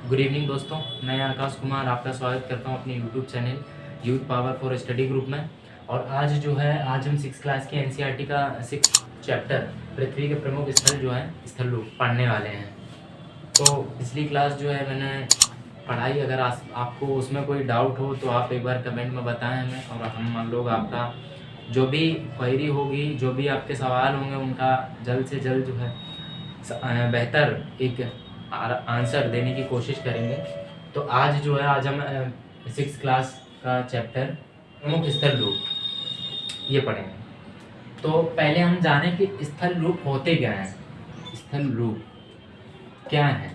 Good evening दोस्तों, मैं आकाश कुमार आपका स्वागत करता हूं अपने YouTube channel youth power for study group में। और आज हम 6 क्लास के एनसीईआरटी का 6 चैप्टर पृथ्वी के प्रमुख स्थल जो है स्थल रूप पढ़ने वाले हैं। तो पिछली क्लास जो है मैंने पढ़ाई, अगर आपको उसमें कोई डाउट हो तो आप एक बार कमेंट में बताएं हमें, और हम लोग आपका जो भी क्वेरी होगी, जो भी आपके सवाल होंगे, उनका जल्द से जल्द जो है बेहतर एक आंसर देने की कोशिश करेंगे। तो आज हम 6 क्लास का चैप्टर प्रमुख स्थल रूप ये पढ़ेंगे। तो पहले हम जानें कि स्थल रूप होते क्या हैं। स्थल रूप क्या है?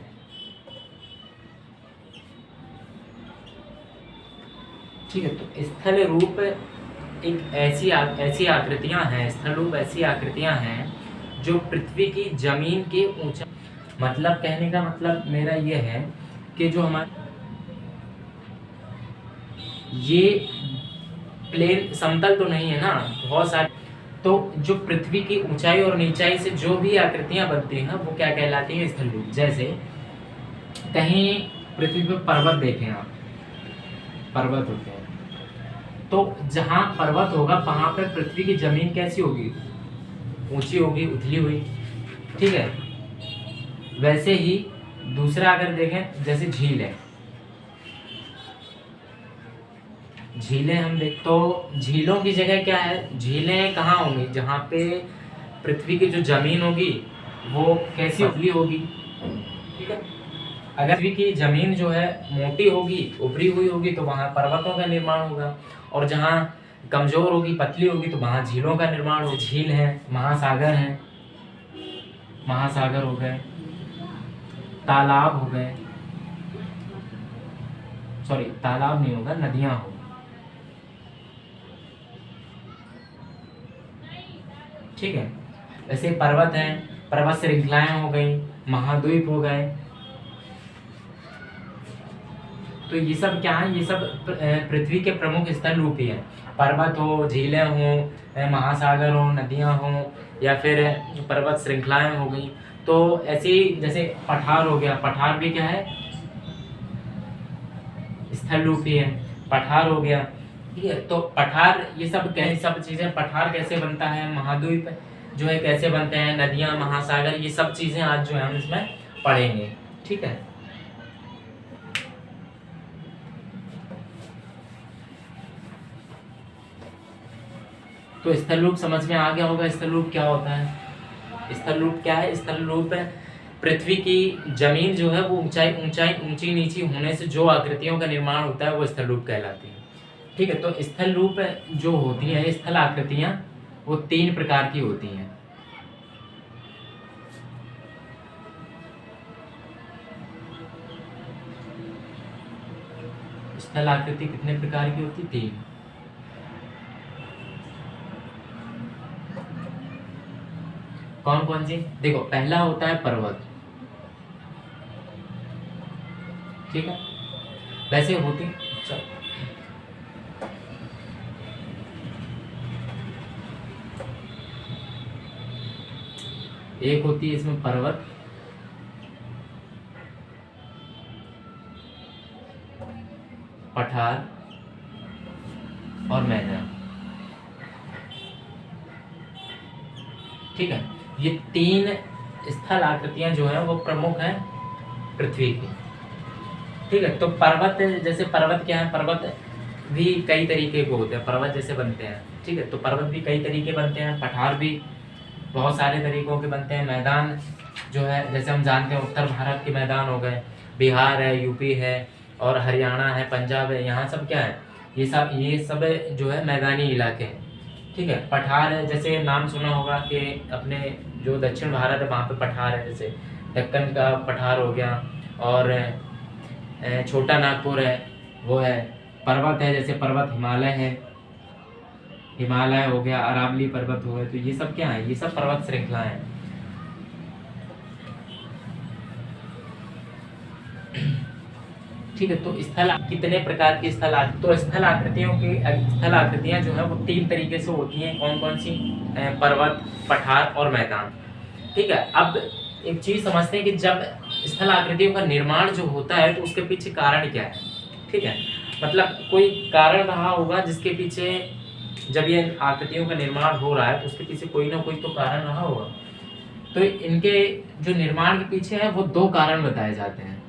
ठीक है, तो स्थल रूप एक ऐसी आकृतियां हैं, स्थल रूप ऐसी आकृतियां हैं जो पृथ्वी की जमीन के ऊंचा, मतलब कहने का मतलब मेरा ये है कि जो हमारे ये प्लेन समतल तो नहीं है ना, बहुत सारे, तो जो पृथ्वी की ऊंचाई और नीचाई से जो भी आकृतियां बनती हैं वो क्या कहलाती हैं? स्थल रूप। जैसे कहीं पृथ्वी पर पर्वत देखें आप, पर्वत होते हैं, तो जहां पर्वत होगा वहां पर पृथ्वी की जमीन कैसी होगी? ऊंची होगी, उथली हुई। ठीक है, वैसे ही दूसरा अगर देखें, जैसे झील है, झीलें हम देख, तो झीलों की जगह क्या है? झीलें कहाँ होंगी? जहाँ पे पृथ्वी की जो जमीन होगी वो कैसी उथली होगी। ठीक है, अगर पृथ्वी की जमीन जो है मोटी होगी, उभरी हुई होगी, तो वहाँ पर्वतों का निर्माण होगा, और जहाँ कमजोर होगी, पतली होगी, तो वहाँ झीलों का निर्माण होगा। झील है, महासागर है, महासागर हो गए, तालाब हो गए, सॉरी तालाब नहीं होगा, नदियां हो। ठीक है, वैसे पर्वत हैं, पर्वत श्रृंखलाएं हो गई, महाद्वीप हो गए। तो ये सब क्या है? ये सब पृथ्वी के प्रमुख स्थल रूप ही है। पर्वत हो, झीलें हो, महासागर हो, नदियां हो, या फिर पर्वत श्रृंखलाएं हो गई। तो ऐसी जैसे पठार हो गया, पठार भी क्या है? स्थल रूप ही है, पठार हो गया। ठीक है, तो पठार ये सब चीजें, पठार कैसे बनता है, महाद्वीप जो है कैसे बनते हैं, नदियां, महासागर, ये सब चीजें आज जो है हम इसमें पढ़ेंगे। ठीक है, तो स्थल रूप समझ में आ गया होगा। स्थल रूप क्या होता है? स्थल रूप क्या है? स्थल रूप पृथ्वी की जमीन जो है वो ऊंची नीची होने से जो आकृतियों का निर्माण होता है वो स्थल रूप कहलाती है। ठीक है, तो स्थल रूप जो होती है, स्थल आकृतियां, वो 3 प्रकार की होती हैं। स्थल आकृति कितने प्रकार की होती? 3। कौन कौन सी? देखो, पहला होता है पर्वत। ठीक है, वैसे होती, चलो एक होती है इसमें पर्वत, पठार और मैदान। ठीक है, ये 3 स्थल आकृतियां जो है वो प्रमुख हैं पृथ्वी की। ठीक है, तो पर्वत, जैसे पर्वत क्या है? पर्वत भी कई तरीके के होते हैं, पर्वत जैसे बनते हैं। ठीक है, तो पर्वत भी कई तरीके बनते हैं, पठार भी बहुत सारे तरीकों के बनते हैं। मैदान जो है, जैसे हम जानते हैं उत्तर भारत के मैदान हो गए, बिहार है, यूपी है, और हरियाणा है, पंजाब है, यहाँ सब क्या है? ये सब जो है मैदानी इलाके हैं। ठीक है, पठार है, जैसे नाम सुना होगा कि अपने जो दक्षिण भारत है वहाँ पे पठार है, जैसे दक्कन का पठार हो गया, और छोटा नागपुर है, वो है। पर्वत है, जैसे पर्वत हिमालय है, हिमालय हो गया, अरावली पर्वत हो गए। तो ये सब क्या है? ये सब पर्वत श्रृंखला है। ठीक है, तो स्थल कितने प्रकार की तो स्थल आकृतियां जो है वो 3 तरीके से होती हैं। कौन कौन सी? पर्वत, पठार और मैदान। ठीक है, अब एक चीज समझते हैं कि जब स्थल आकृतियों का निर्माण जो होता है तो उसके पीछे कारण क्या है, ठीक है। मतलब कोई कारण रहा होगा जिसके पीछे, जब ये आकृतियों का निर्माण हो रहा है तो उसके पीछे कोई ना कोई तो कारण रहा होगा। तो इनके जो निर्माण के पीछे है वो दो कारण बताए जाते हैं।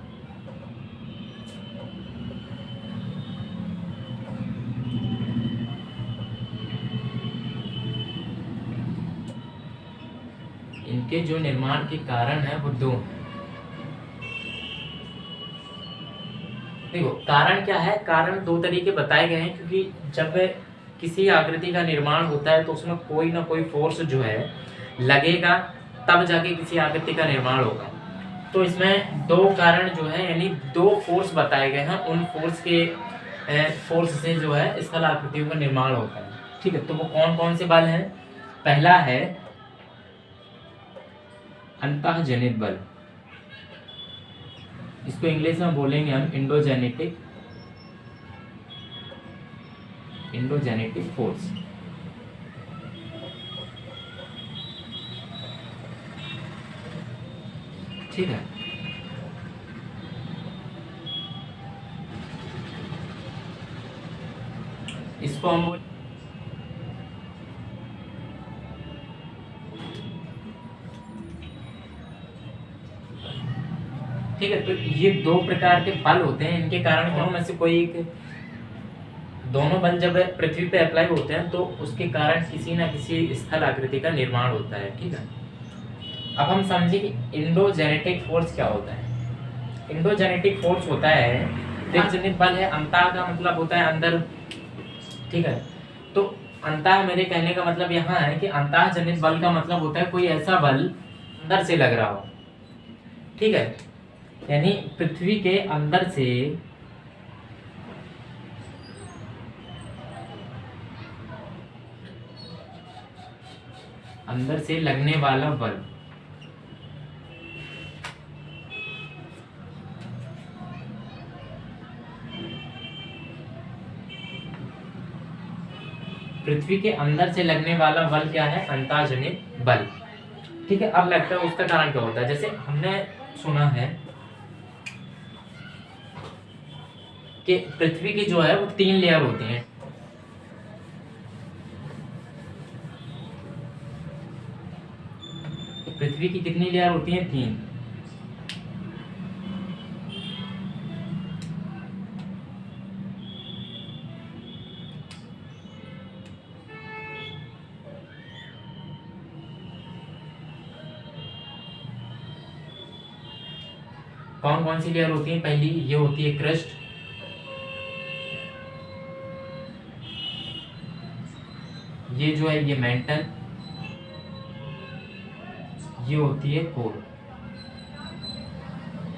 इनके जो निर्माण के कारण है वो दो हैं। देखो कारण क्या है, कारण दो तरीके बताए गए हैं, क्योंकि जब किसी आकृति का निर्माण होता है तो उसमें कोई ना कोई फोर्स जो है लगेगा, तब जाके किसी आकृति का निर्माण होगा। तो इसमें दो कारण जो है, यानी दो फोर्स बताए गए हैं, उन फोर्स से जो है स्थल आकृतियों का निर्माण होता है, ठीक है। तो वो कौन कौन से बल हैं? पहला है अंतःजनित बल, इसको इंग्लिश में बोलेंगे हम इंडोजेनेटिक फोर्स। ठीक है। इसको हम ठीक है। तो ये दो प्रकार के बल होते हैं, इनके कारण क्या में से कोई एक, दोनों बल जब पृथ्वी पे अप्लाई होते हैं तो उसके कारण किसी ना किसी स्थल आकृति का निर्माण होता है, ठीक है। अब हम समझे कि इंडोजेनेटिक फोर्स क्या होता है। इंडोजेनेटिक फोर्स होता है, अंतःजनित बल है, अंतः का मतलब होता है अंदर, ठीक है। तो अंतः, मेरे कहने का मतलब यहाँ है कि अंतःजनित बल का मतलब होता है कोई ऐसा बल अंदर से लग रहा हो, ठीक है। यानी पृथ्वी के अंदर से लगने वाला बल। पृथ्वी के अंदर से लगने वाला बल क्या है? अंतःजनित बल, ठीक है। अब लगता है उसका कारण क्या होता है। जैसे हमने सुना है कि पृथ्वी की जो है वो 3 लेयर होती हैं। पृथ्वी की कितनी लेयर होती हैं? 3। कौन कौन सी लेयर होती है? पहली ये होती है क्रस्ट, ये जो है ये मेंटल, ये होती है कोर,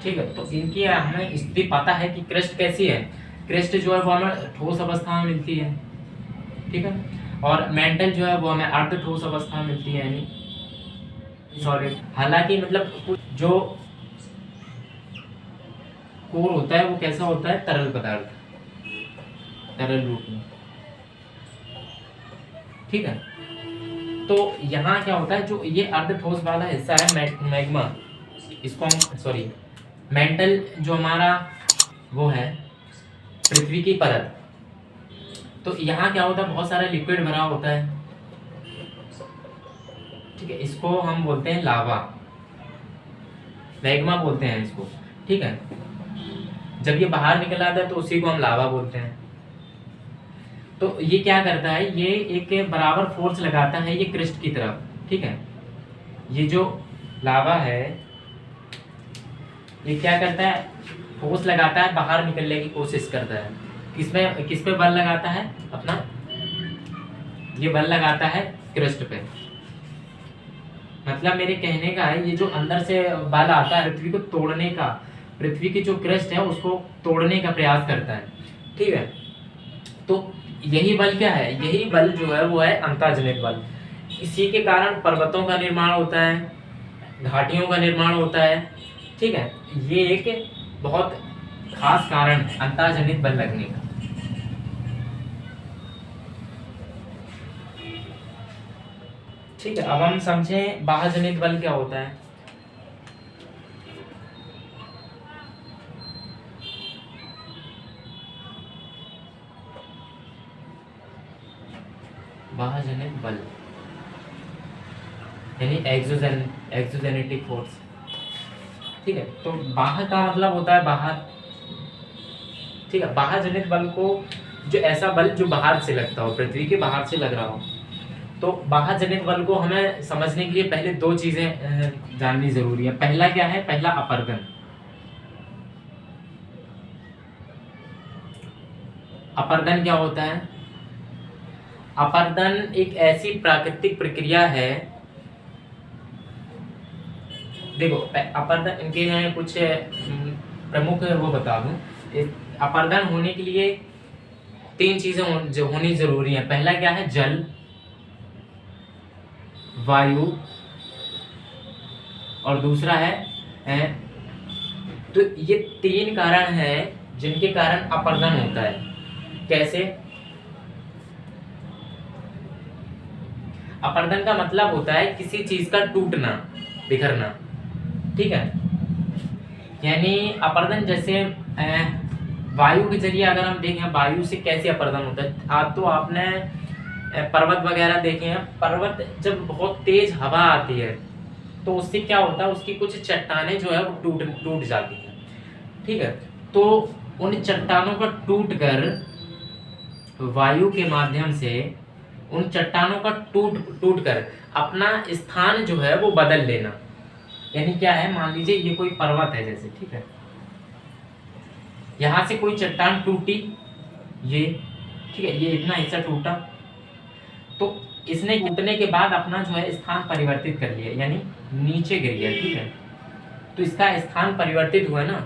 ठीक है। तो इनकी हमें स्थिति पता है कि क्रस्ट कैसी है। क्रस्ट जो है वो हमें ठोस अवस्था में मिलती है, ठीक है। और मेंटल जो है वो हमें अर्ध ठोस अवस्था में मिलती है, यानी सॉलिड। हालांकि मतलब जो कोर होता है वो कैसा होता है? तरल पदार्थ, तरल रूप में, ठीक है। तो यहाँ क्या होता है, जो ये अर्ध ठोस वाला हिस्सा है मैग्मा, इसको हम सॉरी मेंटल जो हमारा वो है पृथ्वी की परत, तो यहाँ क्या होता है? बहुत सारा लिक्विड भरा होता है, ठीक है। इसको हम बोलते हैं लावा, मैग्मा बोलते हैं इसको, ठीक है। जब ये बाहर निकल आता है तो उसी को हम लावा बोलते हैं। तो ये क्या करता है? ये एक बराबर फोर्स लगाता है ये क्रस्ट की तरफ, ठीक है। ये जो लावा है ये क्या करता है? फोर्स लगाता है, बाहर निकलने की कोशिश करता है। किस पे बल लगाता है? अपना ये बल लगाता है क्रस्ट पे। मतलब मेरे कहने का है, ये जो अंदर से बल आता है पृथ्वी को तोड़ने का, पृथ्वी की जो क्रस्ट है उसको तोड़ने का प्रयास करता है, ठीक है। तो यही बल क्या है? यही बल जो है वो है अंतःजनित बल। इसी के कारण पर्वतों का निर्माण होता है, घाटियों का निर्माण होता है, ठीक है। ये एक बहुत खास कारण है अंतःजनित बल लगने का। ठीक है। अब हम समझें बाह्यजनित बल क्या होता है। बाह्य जनित बल यानी एक्सोजेनेटिक फोर्स। ठीक है, तो बाह्य का मतलब होता है बाहर। ठीक है, बाह्य जनित बल को जो ऐसा बल जो बाहर से लगता हो, पृथ्वी के बाहर से लग रहा हो। तो बाह्य जनित बल को हमें समझने के लिए पहले दो चीजें जाननी जरूरी है। पहला क्या है? पहला अपरदन। अपरदन क्या होता है? अपरदन एक ऐसी प्राकृतिक प्रक्रिया है, देखो अपरदन इनके कुछ प्रमुख वो बता दूं। अपरदन होने के लिए तीन चीजें जो होनी जरूरी है। पहला क्या है? जल, वायु और दूसरा है तो ये तीन कारण हैं जिनके कारण अपरदन होता है। कैसे? अपरदन का मतलब होता है किसी चीज का टूटना, बिखरना। ठीक है, यानी अपरदन जैसे वायु के जरिए अगर हम देखें, वायु से कैसे अपरदन होता है। तो आपने पर्वत वगैरह देखे हैं। पर्वत जब बहुत तेज हवा आती है तो उससे क्या होता है, उसकी कुछ चट्टानें जो है वो टूट जाती हैं। ठीक है, तो उन चट्टानों का टूट कर वायु के माध्यम से उन चट्टानों का टूट कर अपना स्थान जो है वो बदल लेना। यानी क्या है, मान लीजिए ये कोई पर्वत है जैसे, ठीक है, यहां से कोई चट्टान टूटी, ये ठीक है, ये इतना हिस्सा टूटा, तो इसने टूटने के बाद अपना जो है स्थान परिवर्तित कर लिया, यानी नीचे गिर गया। ठीक है, तो इसका स्थान परिवर्तित हुआ ना,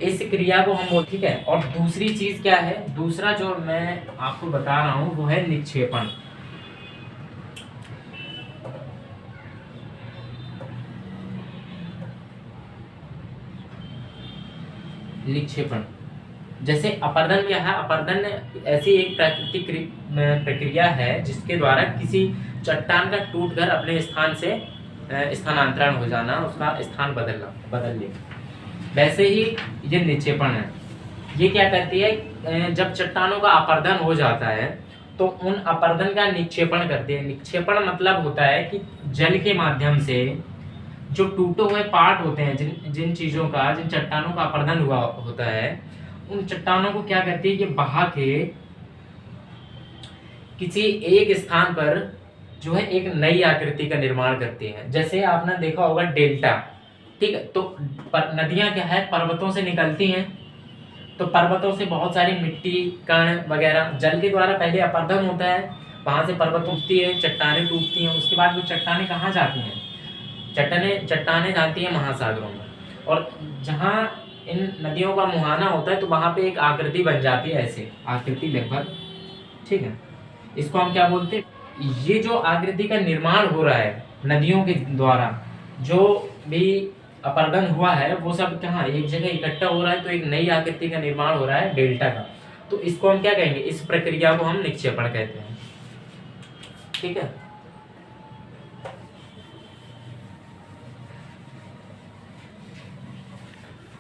इस क्रिया को हम बोल। ठीक है, और दूसरी चीज क्या है? दूसरा जो मैं आपको बता रहा हूं वो है निक्षेपण। निक्षेपण जैसे अपरदन क्या है? अपरदन ऐसी एक प्राकृतिक प्रक्रिया है जिसके द्वारा किसी चट्टान का टूटकर अपने स्थान से स्थानांतरण हो जाना, उसका स्थान बदल लेना। वैसे ही ये निक्षेपण है। ये क्या करती है? जब चट्टानों का अपरदन हो जाता है तो उन अपरदन का निक्षेपण करती है। निक्षेपण मतलब होता है कि जल के माध्यम से जो टूटे हुए पार्ट होते हैं, जिन चीजों का, जिन चट्टानों का अपरदन हुआ होता है, उन चट्टानों को क्या करती है, ये बहा के किसी एक स्थान पर जो है एक नई आकृति का निर्माण करती है। जैसे आपने देखा होगा डेल्टा। ठीक है, तो नदियां क्या है, पर्वतों से निकलती हैं, तो पर्वतों से बहुत सारी मिट्टी, कण वगैरह जल के द्वारा पहले अपरदन होता है, वहां से पर्वत उठती है, चट्टानें टूटती हैं, उसके बाद वो चट्टानें कहाँ जाती हैं? चट्टानें जाती हैं महासागरों में, और जहाँ इन नदियों का मुहाना होता है तो वहां पे एक आकृति बन जाती है, ऐसे आकृति लगभग। ठीक है, इसको हम क्या बोलते हैं? ये जो आकृति का निर्माण हो रहा है नदियों के द्वारा, जो भी अपरदन हुआ है वो सब कहाँ एक जगह इकट्ठा हो रहा है, तो एक नई आकृति का निर्माण हो रहा है डेल्टा का। तो इसको हम क्या कहेंगे? इस प्रक्रिया को हम निक्षेपण कहते हैं। ठीक है,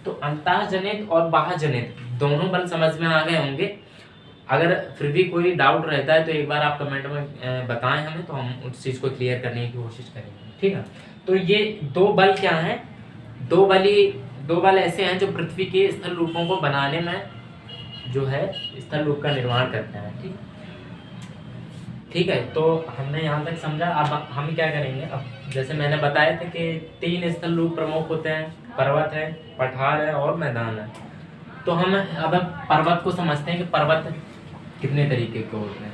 तो अंतःजनित और बाह्यजनित दोनों बल समझ में आ गए होंगे। अगर फिर भी कोई डाउट रहता है तो एक बार आप कमेंट में बताएं हमें, तो हम उस चीज़ को क्लियर करने की कोशिश करेंगे। ठीक है, तो ये दो बल क्या हैं? दो बल ऐसे हैं जो पृथ्वी के स्थल रूपों को बनाने में जो है स्थल रूप का निर्माण करते हैं। ठीक है, तो हमने यहाँ तक समझा। अब हम क्या करेंगे? अब जैसे मैंने बताया था कि तीन स्थल रूप प्रमुख होते हैं, पर्वत है, पठार है और मैदान है। तो हम अब पर्वत को समझते हैं कि पर्वत कितने तरीके के होते हैं।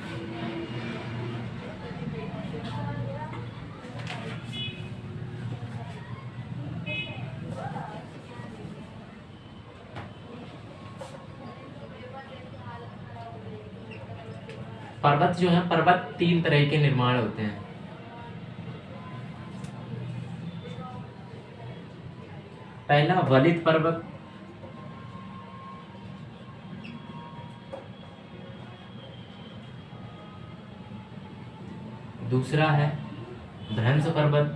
पर्वत जो है, पर्वत तीन तरह के निर्माण होते हैं। पहला वलित पर्वत, दूसरा है भ्रंश पर्वत,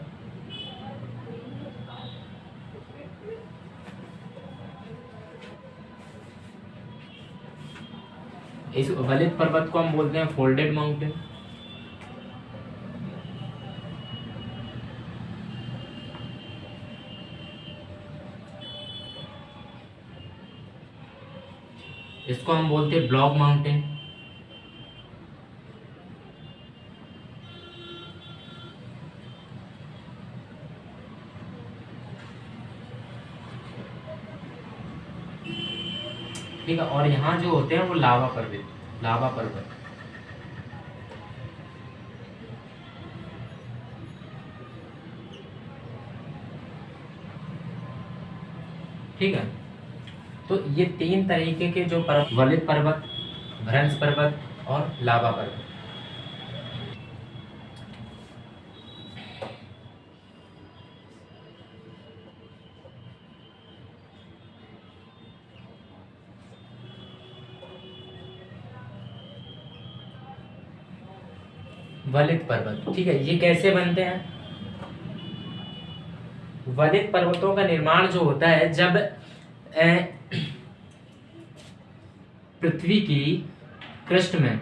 इस वलित पर्वत को हम बोलते हैं फोल्डेड माउंटेन, इसको हम बोलते हैं ब्लॉक माउंटेन। ठीक है, और यहाँ जो होते हैं वो लावा पर्वत, लावा पर्वत। ठीक है, तो ये 3 तरीके के जो पर्वत, वलित पर्वत, भ्रंश पर्वत और लावा पर्वत। वलित पर्वत, ठीक है, ये कैसे बनते हैं? वलित पर्वतों का निर्माण जो होता है जब पृथ्वी की कृष्ण में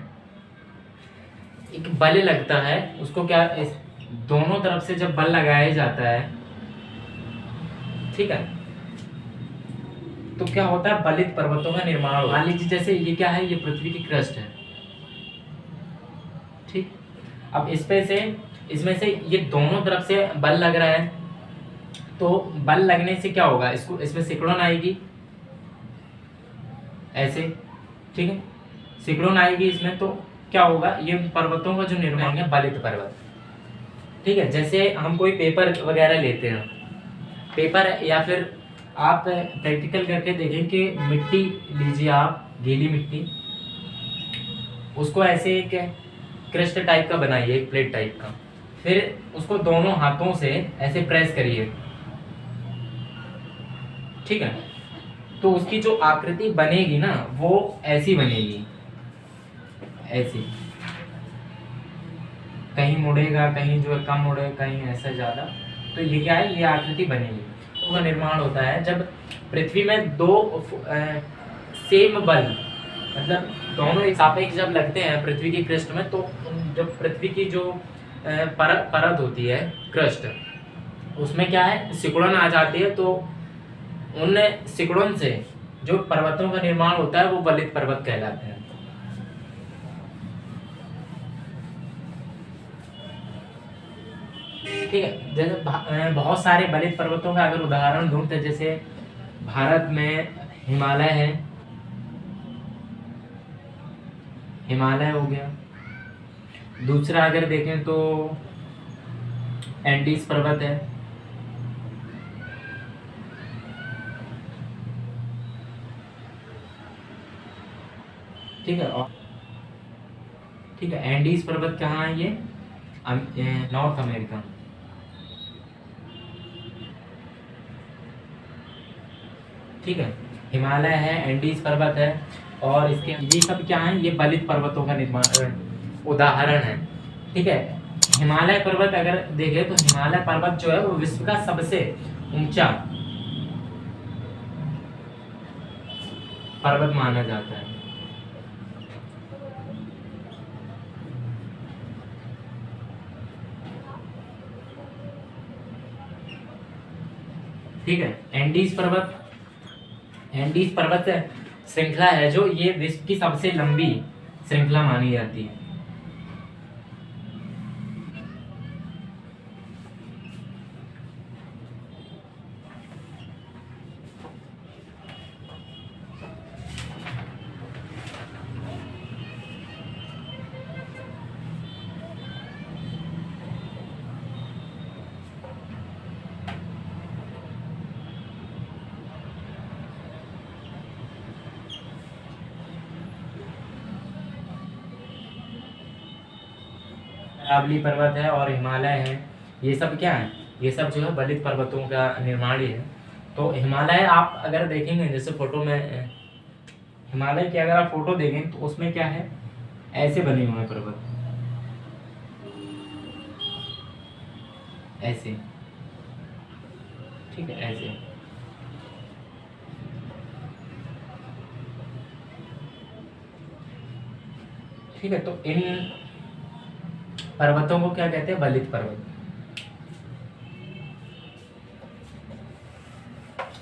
एक बल लगता है, उसको क्या दोनों तरफ से जब बल लगाया जाता है, ठीक है, तो क्या होता है, वलित पर्वतों का निर्माण। मान लीजिए जैसे ये क्या है, ये पृथ्वी की क्रस्ट है, ठीक। अब इसमें से ये दोनों तरफ से बल लग रहा है, तो बल लगने से क्या होगा, इसमें सिकुड़न आएगी ऐसे, ठीक है, सिकुड़न आएगी इसमें, तो क्या होगा, ये पर्वतों का जो निर्माण है वलित पर्वत। ठीक है, जैसे हम कोई पेपर वगैरह लेते हैं, पेपर, या फिर आप प्रैक्टिकल करके देखें कि मिट्टी लीजिए आप, गीली मिट्टी, उसको ऐसे एक क्रस्ट टाइप का बनाइए, एक प्लेट टाइप का, फिर उसको दोनों हाथों से ऐसे प्रेस करिए, ठीक है, तो उसकी जो आकृति बनेगी ना वो ऐसी बनेगी, ऐसी, कहीं मुड़ेगा, कहीं जो है कम मुड़ेगा, कहीं ऐसा ज़्यादा, तो ये क्या है, ये आकृति बनेगी। तो वह निर्माण होता है जब पृथ्वी में दो सेम बल, मतलब दोनों एक सापेक्ष जब लगते हैं पृथ्वी की क्रस्ट में, तो जब पृथ्वी की जो परत होती है क्रस्ट, उसमें क्या है, सिकुड़न आ जाती है, तो उन सिकुड़न से जो पर्वतों का निर्माण होता है वो वलित पर्वत कहलाते हैं। ठीक है, जैसे बहुत सारे वलित पर्वतों का अगर उदाहरण दूं तो जैसे भारत में हिमालय है, हिमालय हो गया। दूसरा अगर देखें तो एंडीज पर्वत है, ठीक है, और ठीक है, एंडीज पर्वत कहाँ है, ये नॉर्थ अमेरिका। ठीक है, हिमालय है, एंडीज पर्वत है, और इसके ये सब क्या है, ये वलित पर्वतों का निर्माण उदाहरण है। ठीक है, हिमालय पर्वत अगर देखें तो हिमालय पर्वत जो है वो विश्व का सबसे ऊंचा पर्वत माना जाता है। ठीक है, एंडीज पर्वत श्रृंखला है जो ये विश्व की सबसे लंबी श्रृंखला मानी जाती है। अरावली पर्वत है और हिमालय है, ये सब क्या है, ये सब जो है वलित पर्वतों का निर्माण ही है। तो हिमालय आप अगर देखेंगे, जैसे फोटो में हिमालय की अगर आप फोटो देखें तो उसमें क्या है, ऐसे बने हुए हैं पर्वत, ऐसे, ठीक है, ऐसे। ठीक है, तो इन पर्वतों को क्या कहते हैं, वलित पर्वत।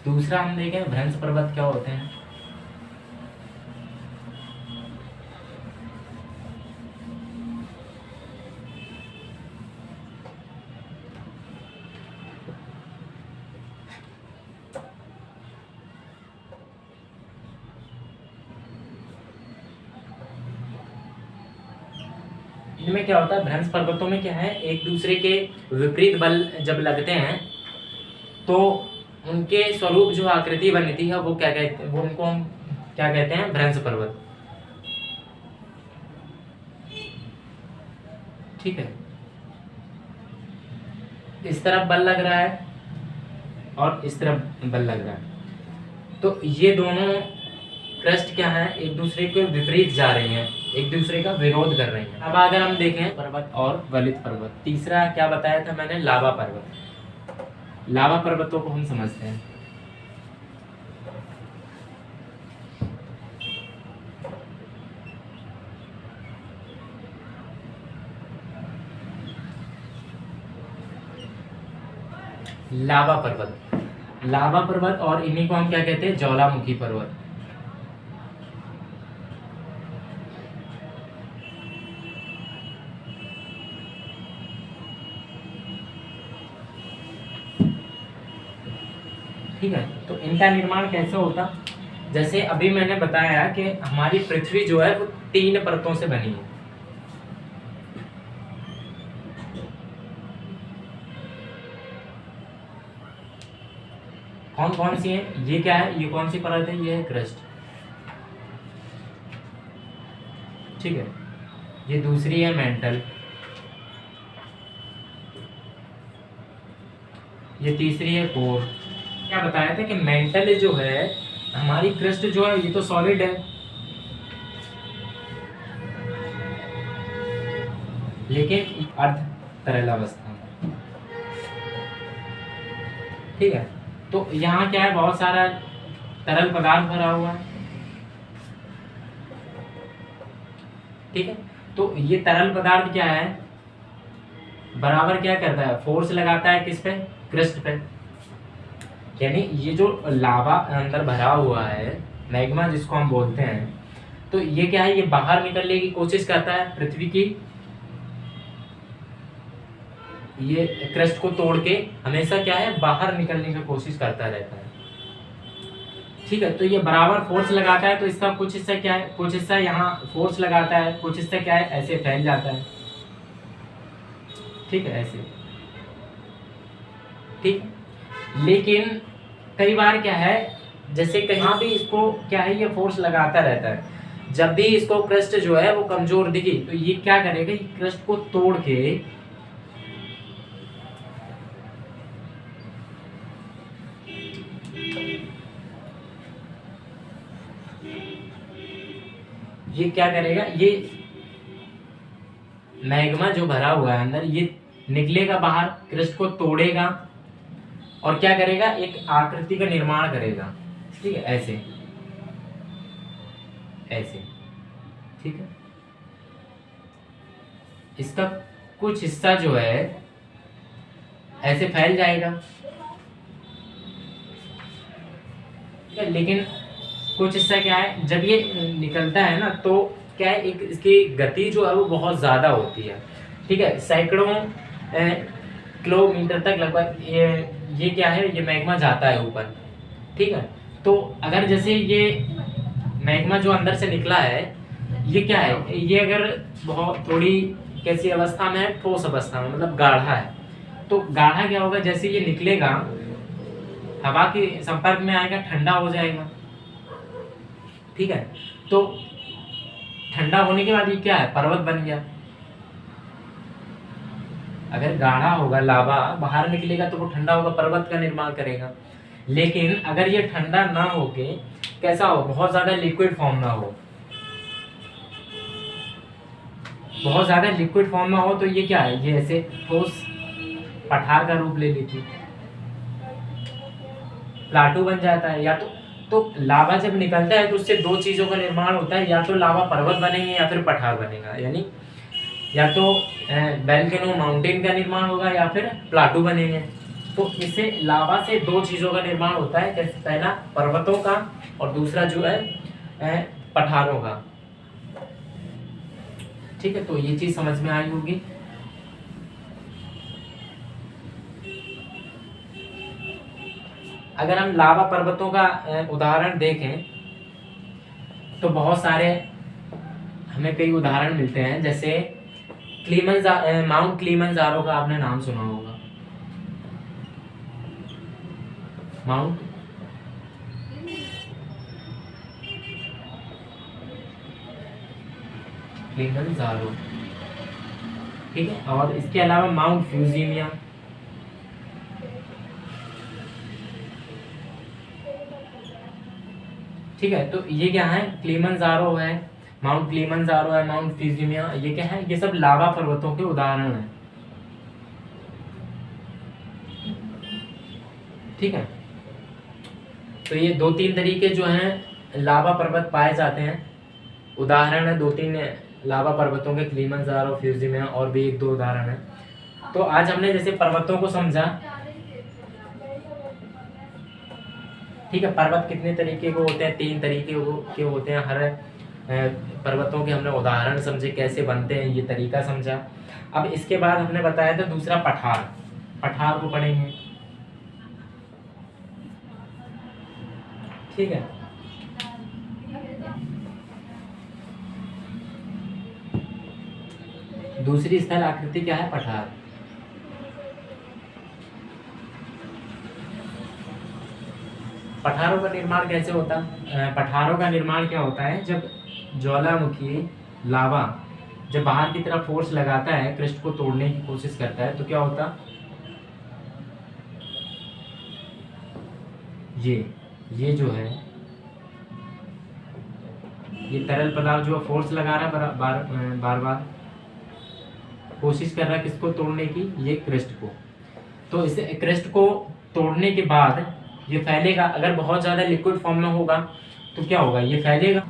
दूसरा हम देखें भ्रंश पर्वत क्या होते हैं। इनमें क्या होता है, भ्रंश पर्वतों में क्या है, एक दूसरे के विपरीत बल जब लगते हैं तो उनके स्वरूप जो आकृति बनती है वो क्या कहते हैं, वो उनको हम क्या कहते हैं, भ्रंश पर्वत। ठीक है, इस तरफ बल लग रहा है और इस तरफ बल लग रहा है, तो ये दोनों क्रस्ट क्या है, एक दूसरे के विपरीत जा रही हैं, एक दूसरे का विरोध कर रही हैं। अब अगर हम देखें पर्वत और गलित पर्वत, तीसरा क्या बताया था मैंने, लावा पर्वत। लावा पर्वतों को हम समझते हैं। लावा पर्वत, लावा पर्वत, और इन्हीं को हम क्या कहते हैं, ज्वालामुखी पर्वत। ठीक है, तो इनका निर्माण कैसे होता, जैसे अभी मैंने बताया कि हमारी पृथ्वी जो है वो 3 परतों से बनी है। कौन कौन सी है, ये क्या है, ये कौन सी परत है, ये है क्रस्ट। ठीक है, ये दूसरी है मेंटल, ये तीसरी है कोर। क्या बताया था कि मेंटल जो है हमारी क्रस्ट जो है ये तो सॉलिड है, लेकिन अर्ध तरल अवस्था में। ठीक है, तो यहाँ क्या है, बहुत सारा तरल पदार्थ भरा हुआ है। ठीक है, तो ये तरल पदार्थ क्या है, बराबर क्या करता है, फोर्स लगाता है किस पे, क्रस्ट पे। यानी ये जो लावा अंदर भरा हुआ है, मैग्मा जिसको हम बोलते हैं, तो ये क्या है, ये बाहर निकलने की कोशिश करता है पृथ्वी की, ये क्रस्ट को तोड़ के हमेशा क्या है, बाहर निकलने की कोशिश करता रहता है। ठीक है, तो ये बराबर फोर्स लगाता है, तो इसका कुछ हिस्सा क्या है, कुछ हिस्सा यहाँ फोर्स लगाता है, कुछ हिस्सा क्या है, ऐसे फैल जाता है। ठीक है, ऐसे। ठीक, लेकिन कई बार क्या है, जैसे कहीं भी इसको क्या है, ये फोर्स लगाता रहता है, जब भी इसको क्रस्ट जो है वो कमजोर दिखी तो ये क्या करेगा, ये क्रस्ट को तोड़ के ये क्या करेगा, ये मैग्मा जो भरा हुआ है अंदर, ये निकलेगा बाहर, क्रस्ट को तोड़ेगा और क्या करेगा, एक आकृति का निर्माण करेगा। ठीक है, ऐसे ऐसे। ठीक है, इसका कुछ हिस्सा जो है ऐसे फैल जाएगा। ठीक है, लेकिन कुछ हिस्सा क्या है, जब ये निकलता है ना तो क्या है, एक इसकी गति जो है वो बहुत ज़्यादा होती है। ठीक है, सैकड़ों किलोमीटर तक लगभग ये क्या है, ये मैग्मा जाता है ऊपर। ठीक है, तो अगर जैसे ये मैग्मा जो अंदर से निकला है, ये क्या है, ये अगर बहुत थोड़ी कैसी अवस्था में है, ठोस अवस्था में, मतलब गाढ़ा है, तो गाढ़ा क्या होगा, जैसे ये निकलेगा हवा के संपर्क में आएगा, ठंडा हो जाएगा। ठीक है, तो ठंडा होने के बाद ये क्या है, पर्वत बन गया। अगर गाढ़ा होगा, लावा बाहर निकलेगा तो वो ठंडा होगा, पर्वत का निर्माण करेगा। लेकिन अगर ये ठंडा ना होके कैसा हो, बहुत ज्यादा लिक्विड फॉर्म ना हो, बहुत ज्यादा लिक्विड फॉर्म में हो, तो ये क्या है, ये ऐसे ठोस पठार का रूप ले लेती, प्लाटू बन जाता है। या तो लावा जब निकलता है तो उससे 2 चीजों का निर्माण होता है, या तो लावा पर्वत बनेंगे या फिर पठार बनेगा, यानी या तो वोल्केनो माउंटेन का निर्माण होगा या फिर प्लाटू बनेंगे। तो इससे लावा से 2 चीजों का निर्माण होता है, जैसे पहला पर्वतों का और दूसरा जो है पठारों का। ठीक है, तो ये चीज समझ में आई होगी। अगर हम लावा पर्वतों का उदाहरण देखें तो बहुत सारे हमें कई उदाहरण मिलते हैं, जैसे माउंट क्लीमंजारो का आपने नाम सुना होगा। माउंट क्लीमंजारो, ठीक है। और इसके अलावा माउंट फ्यूजियम, ठीक है। तो ये क्या है, क्लीमंजारो है, माउंट क्लीमंजारो है, माउंट फ्यूजियम, ये क्या है, ये सब लावा पर्वतों के उदाहरण हैं, ठीक है। तो ये 2-3 तरीके जो हैं लावा पर्वत पाए जाते हैं, उदाहरण है 2-3 लावा पर्वतों के, क्लीमंजारो, फ्यूजियम, और भी 1-2 उदाहरण है। तो आज हमने जैसे पर्वतों को समझा, ठीक है। पर्वत कितने तरीके के होते हैं, 3 तरीके के होते हैं। हर पर्वतों के हमने उदाहरण समझे, कैसे बनते हैं, ये तरीका समझा। अब इसके बाद हमने बताया था दूसरा पठार, पठार को पढ़ेंगे, ठीक है। दूसरी स्थल आकृति क्या है, पठार। पठारों का निर्माण कैसे होता है, पठारों का निर्माण क्या होता है, जब ज्वालामुखी लावा जब बाहर की तरफ फोर्स लगाता है, क्रिस्ट को तोड़ने की कोशिश करता है, तो क्या होता, ये जो है, ये तरल पदार्थ जो फोर्स लगा रहा है बार बार कोशिश कर रहा है किसको तोड़ने की, ये क्रिस्ट को। तो इसे क्रिस्ट को तोड़ने के बाद ये फैलेगा, अगर बहुत ज़्यादा लिक्विड फॉर्म में होगा तो क्या होगा, ये फैलेगा,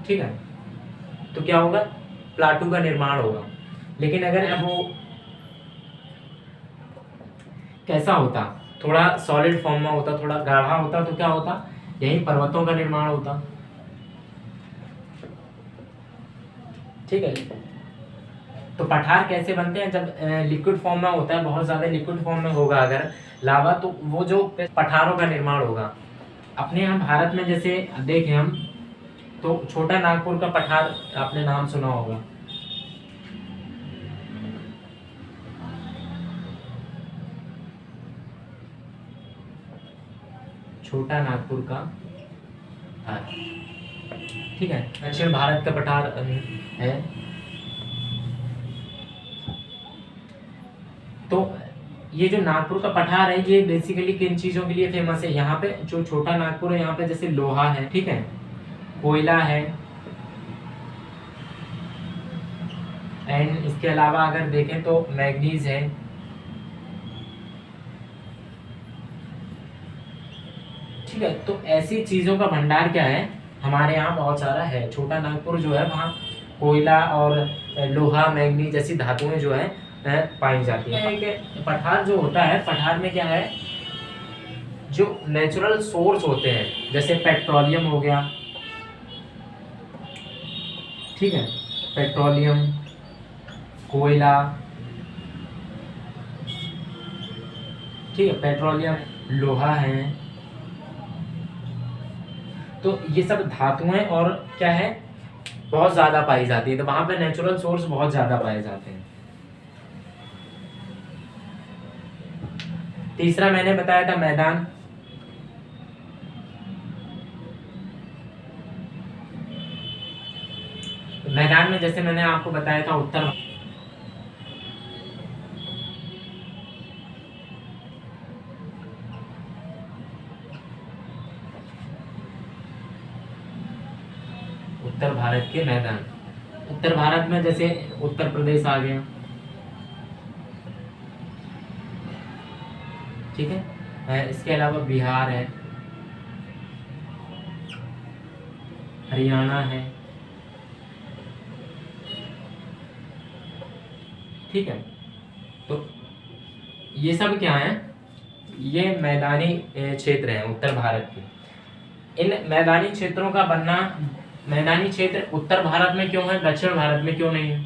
ठीक है। तो क्या होगा, प्लाटू का निर्माण होगा। लेकिन अगर वो कैसा होता, थोड़ा सॉलिड फॉर्म में होता, थोड़ा गाढ़ा होता, तो क्या होता, यही पर्वतों का निर्माण होता, ठीक है। तो पठार कैसे बनते हैं, जब लिक्विड फॉर्म में होता है, बहुत ज़्यादा लिक्विड फॉर्म में होगा अगर लावा, तो वो जो पठारों का निर्माण होगा। अपने यहाँ भारत में जैसे देखें हम, तो छोटा नागपुर का पठार आपने नाम सुना होगा, छोटा नागपुर का पठार, ठीक है। दक्षिण भारत का पठार है। तो ये जो नागपुर का पठार है, ये बेसिकली किन चीज़ों के लिए फेमस है, यहाँ पे जो छोटा नागपुर है, यहाँ पे जैसे लोहा है, ठीक है, कोयला है, एंड इसके अलावा अगर देखें तो मैग्नीज है, ठीक है। तो ऐसी चीज़ों का भंडार क्या है, हमारे यहाँ बहुत सारा है। छोटा नागपुर जो है, वहाँ कोयला और लोहा, मैग्नीज जैसी धातुएं जो है पाई जाती है। एक पठार जो होता है, पठार में क्या है, जो नेचुरल सोर्स होते हैं, जैसे पेट्रोलियम हो गया, ठीक है, पेट्रोलियम, कोयला, ठीक है, पेट्रोलियम, लोहा है, तो ये सब धातुएं और क्या है, बहुत ज़्यादा पाई जाती है। तो वहाँ पे नेचुरल सोर्स बहुत ज़्यादा पाए जाते हैं। तीसरा मैंने बताया था मैदान, मैदान में जैसे मैंने आपको बताया था उत्तर भारत के मैदान, उत्तर भारत में जैसे उत्तर प्रदेश आ गया, ठीक है। इसके अलावा बिहार है, हरियाणा है, ठीक है। तो ये सब क्या है, ये मैदानी क्षेत्र हैं उत्तर भारत के। इन मैदानी क्षेत्रों का बनना, मैदानी क्षेत्र उत्तर भारत में क्यों है, दक्षिण भारत में क्यों नहीं है,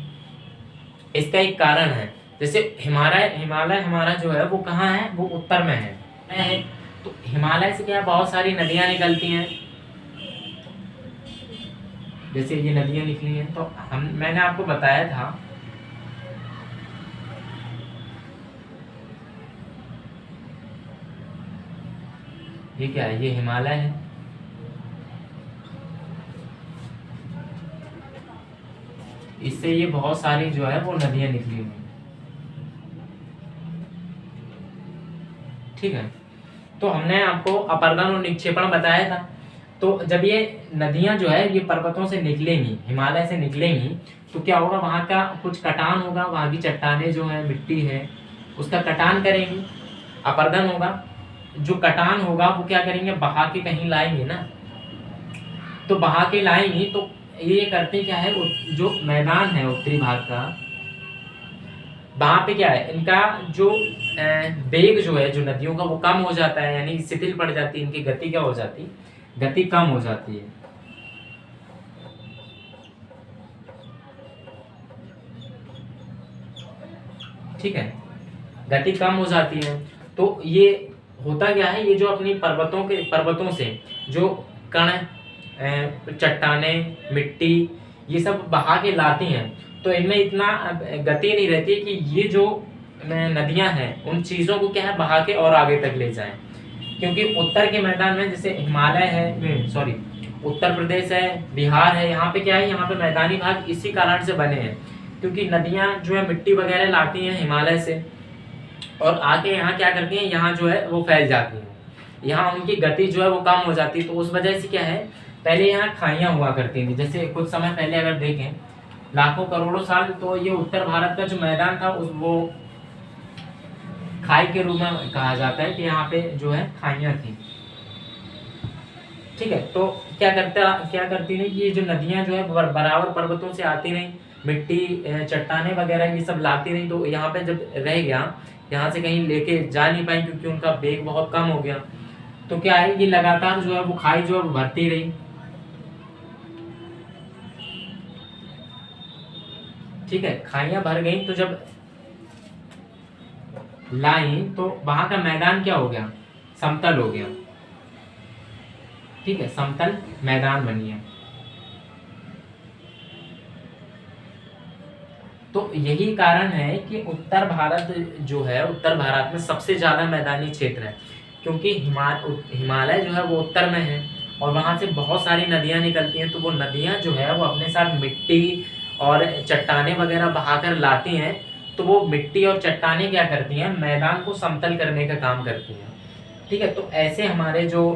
इसका एक कारण है। जैसे हिमालय हमारा जो है वो कहाँ है, वो उत्तर में है। तो हिमालय से क्या बहुत सारी नदियाँ निकलती हैं, जैसे ये नदियाँ निकली हैं, तो मैंने आपको बताया था ये क्या है, ये हिमालय है, इससे ये बहुत सारी जो है वो नदियाँ निकली हुई हैं। ठीक है, तो हमने आपको अपर्दन और निक्षेपण बताया था। तो जब ये नदियां जो है ये पर्वतों से निकलेंगी, हिमालय से निकलेंगी, तो क्या होगा, वहाँ का कुछ कटान होगा, वहाँ की चट्टानें जो है, मिट्टी है, उसका कटान करेंगी, अपर्दन होगा। जो कटान होगा वो क्या करेंगे, बहा के कहीं लाएंगे ना, तो बहा के लाएंगी, तो ये करते क्या है, जो मैदान है उत्तरी भाग का, वहां पे क्या है, इनका जो वेग जो है, जो नदियों का, वो कम हो जाता है, यानी शिथिल पड़ जाती है, इनकी गति क्या हो जाती है, गति कम हो जाती है। ठीक है, गति कम हो जाती है। तो ये होता क्या है, ये जो अपनी पर्वतों से जो कण, चट्टाने, मिट्टी, ये सब बहा के लाती हैं, तो इनमें इतना गति नहीं रहती है कि ये जो नदियां हैं उन चीज़ों को क्या है, बहा के और आगे तक ले जाएं। क्योंकि उत्तर के मैदान में, जैसे हिमालय है, सॉरी, उत्तर प्रदेश है, बिहार है, यहाँ पे क्या है, यहाँ पे मैदानी भाग इसी कारण से बने हैं, क्योंकि नदियाँ जो है मिट्टी वगैरह लाती हैं हिमालय से, और आके यहाँ क्या करती हैं, यहाँ जो है वो फैल जाती हैं, यहाँ उनकी गति जो है वो कम हो जाती है। तो उस वजह से क्या है, पहले यहाँ खाइयाँ हुआ करती थी, जैसे कुछ समय पहले अगर देखें, लाखों करोड़ों साल, तो ये उत्तर भारत का जो मैदान था वो खाई के रूप में कहा जाता है, कि यहाँ पे जो है खाइयाँ थी। ठीक है, तो क्या करती रही, ये जो नदियाँ जो है बराबर पर्वतों से आती रही, मिट्टी, चट्टाने वगैरह ये सब लाती रही, तो यहाँ पे जब रह गया, यहाँ से कहीं लेके जा नहीं पाई, क्योंकि उनका वेग बहुत कम हो गया। तो क्या है, ये लगातार जो है वो खाई जो है वो भरती रही। ठीक है, खाइयां भर गई, तो जब लाई, तो वहां का मैदान क्या हो गया, समतल हो गया। ठीक है, समतल मैदान बन गया। तो यही कारण है कि उत्तर भारत जो है, उत्तर भारत में सबसे ज्यादा मैदानी क्षेत्र है, क्योंकि हिमालय जो है वो उत्तर में है, और वहां से बहुत सारी नदियां निकलती हैं। तो वो नदियां जो है वो अपने साथ मिट्टी और चट्टाने वगैरह बहाकर लाती हैं। तो वो मिट्टी और चट्टाने क्या करती हैं, मैदान को समतल करने का काम करती हैं। ठीक है, तो ऐसे हमारे जो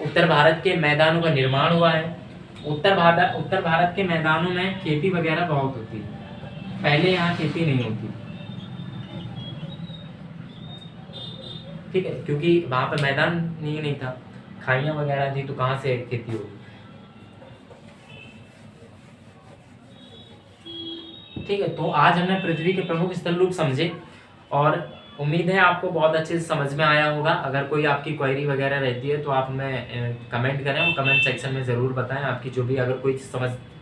उत्तर भारत के मैदानों का निर्माण हुआ है। उत्तर भारत के मैदानों में खेती वगैरह बहुत होती है, पहले यहाँ खेती नहीं होती। ठीक है, क्योंकि वहां पर मैदान नहीं था, खाइयां वगैरह थी, तो कहाँ से खेती होगी। ठीक है, तो आज हमने पृथ्वी के प्रमुख स्थल रूप समझे, और उम्मीद है आपको बहुत अच्छे से समझ में आया होगा। अगर कोई आपकी क्वेरी वगैरह रहती है तो आप हमें कमेंट करें, और कमेंट सेक्शन में ज़रूर बताएं आपकी जो भी, अगर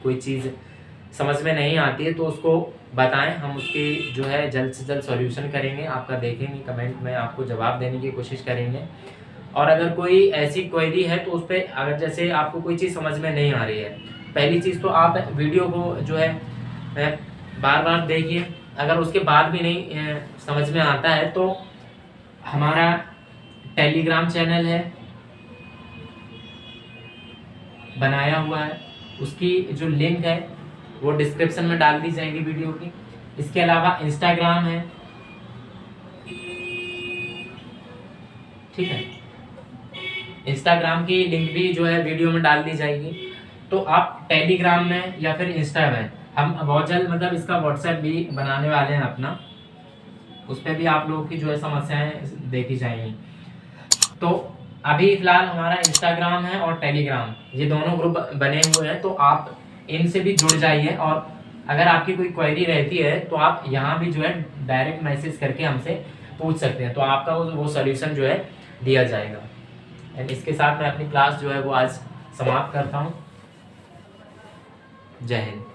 कोई चीज़ समझ में नहीं आती है तो उसको बताएं, हम उसकी जो है जल्द से जल्द सॉल्यूशन करेंगे, आपका देखेंगे, कमेंट में आपको जवाब देने की कोशिश करेंगे। और अगर कोई ऐसी क्वेरी है तो उस पर, अगर जैसे आपको कोई चीज़ समझ में नहीं आ रही है, पहली चीज़ तो आप वीडियो को जो है बार बार देखिए। अगर उसके बाद भी नहीं समझ में आता है तो हमारा टेलीग्राम चैनल है बनाया हुआ है, उसकी जो लिंक है वो डिस्क्रिप्शन में डाल दी जाएगी वीडियो की। इसके अलावा इंस्टाग्राम है। ठीक है, इंस्टाग्राम की लिंक भी जो है वीडियो में डाल दी जाएगी। तो आप टेलीग्राम में या फिर इंस्टा में, हम बहुत जल्द मतलब इसका व्हाट्सएप भी बनाने वाले हैं अपना, उस पर भी आप लोगों की जो है समस्याएं देखी जाएंगी। तो अभी फिलहाल हमारा इंस्टाग्राम है और टेलीग्राम, ये दोनों ग्रुप बने हुए हैं, तो आप इनसे भी जुड़ जाइए। और अगर आपकी कोई क्वेरी रहती है तो आप यहाँ भी जो है डायरेक्ट मैसेज करके हमसे पूछ सकते हैं, तो आपका वो सॉल्यूशन जो है दिया जाएगा। एंड इसके साथ मैं अपनी क्लास जो है वो आज समाप्त करता हूँ। जय हिंद।